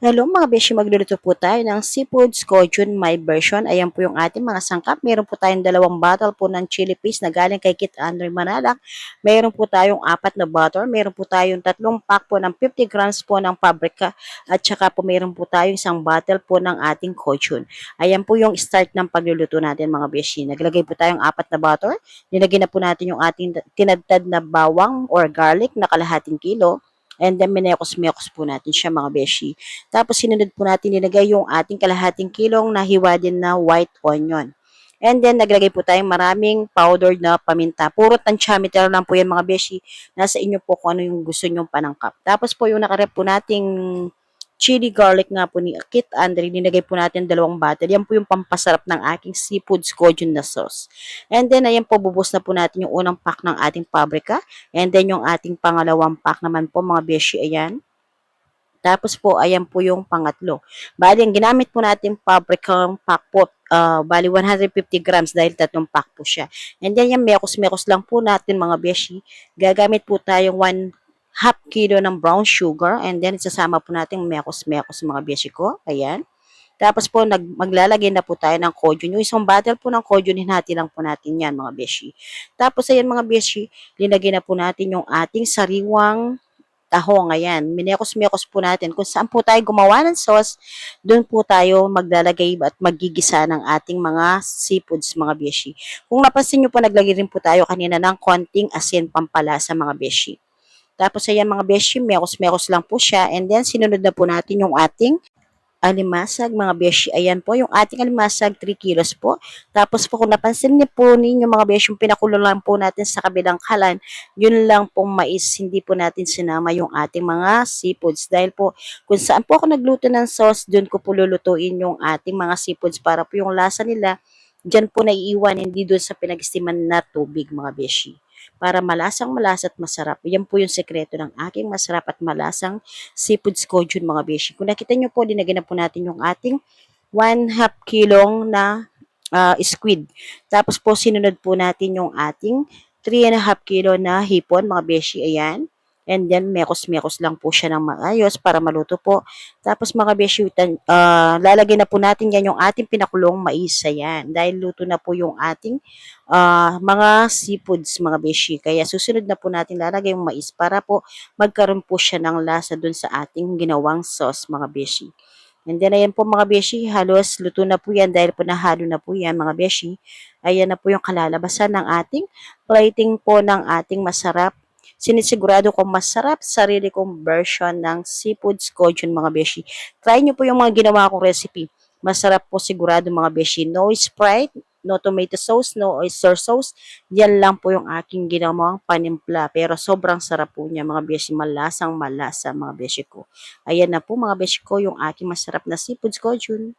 Hello mga beshi, magluluto po tayo ng seafood scojun my version. Ayan po yung ating mga sangkap. Meron po tayong 2 bottle po ng chili paste na galing kay Kit Andre Manalak. Meron po tayong 4 na butter. Meron po tayong 3 pack po ng 50 grams po ng paprika. At saka po meron po tayong 1 bottle po ng ating cojun. Ayan po yung start ng pagluluto natin mga beshi. Naglagay po tayong 4 na butter. Nilagay na po natin yung ating tinadtad na bawang or garlic na kalahating kilo. And then, minekos-mekos po natin siya mga beshi. Tapos sinunod po natin nilagay yung ating kalahating kilong nahiwa din na white onion. And then naglagay po tayong maraming powdered na paminta. Puro tantiameter lang po yan mga beshi. Nasa inyo po kung ano yung gusto nyong panangkap. Tapos po yung nakarep po nating chili garlic nga po ni Kit Andre, nilagay po natin 2 bottle. Yan po yung pampasarap ng aking seafood scojun na sauce. And then ayan po, bubos na po natin yung unang pack ng ating paprika. And then yung ating pangalawang pack naman po mga beshi, ayan. Tapos po, ayan po yung pangatlo. Bali, ang ginamit po natin paprikang pack po, bali 150 grams dahil 3 pack po siya. And then, yung mekos-mekos lang po natin mga beshi. Gagamit po tayong 1/2 kilo ng brown sugar. And then, isasama po natin mekos-mekos mga beshi ko. Ayan. Tapos po, maglalagay na po tayo ng cojun. Yung 1 bottle po ng cojun, hinati lang po natin yan mga beshi. Tapos, ayan mga beshi, linagay na po natin yung ating sariwang tahong, ayan. Minekos-mekos po natin. Kung saan po tayo gumawa ng sauce, doon po tayo maglalagay at magigisa ng ating mga seafoods, mga beshi. Kung napansin nyo po, naglagay rin po tayo kanina ng konting asin pampalasa, mga beshi. Tapos, ayan mga beshi, mekos-mekos lang po siya. And then, sinunod na po natin yung ating alimasag, mga beshi. Ayan po, yung ating alimasag, 3 kilos po. Tapos po, kung napansin niyo po ninyo mga beshi, yung pinakulo lang po natin sa kabilang kalan, yun lang pong mais, hindi po natin sinama yung ating mga seafoods. Dahil po, kung saan po ako nagluto ng sauce, dun ko po lulutuin yung ating mga seafoods para po yung lasa nila, dyan po naiiwan, hindi dun sa pinag-istiman na tubig, mga beshi. Para malasang malasa at masarap. Yan po yung sekreto ng aking masarap at malasang seafood scojun mga beshi. Kung nakita nyo po, dinagyan na po natin yung ating 1/2 kilong na squid. Tapos po, sinunod po natin yung ating 3.5 kilo na hipon, mga beshi. Ayan. And then, mekos-mekos lang po siya ng maayos para maluto po. Tapos, mga beshi, lalagay na po natin yan yung ating pinakulong mais. Ayan. Dahil luto na po yung ating mga seafoods, mga beshi. Kaya, susunod na po natin lalagay yung mais para po magkaroon po siya ng lasa dun sa ating ginawang sauce, mga beshi. And then, ayan po mga beshi, halos luto na po yan dahil po nahalo na po yan mga beshi. Ayan na po yung kalalabasan ng ating plating po ng ating masarap. Sinisigurado kong masarap sarili kong version ng seafood scojun mga beshi. Try nyo po yung mga ginawa kong recipe. Masarap po sigurado mga beshi. No Sprite, no tomato sauce, no oyster sauce. Yan lang po yung aking ginawang panimpla. Pero sobrang sarap po niya mga beshi. Malasang malasa mga beshi ko. Ayan na po mga beshi ko yung aking masarap na seafood scojun.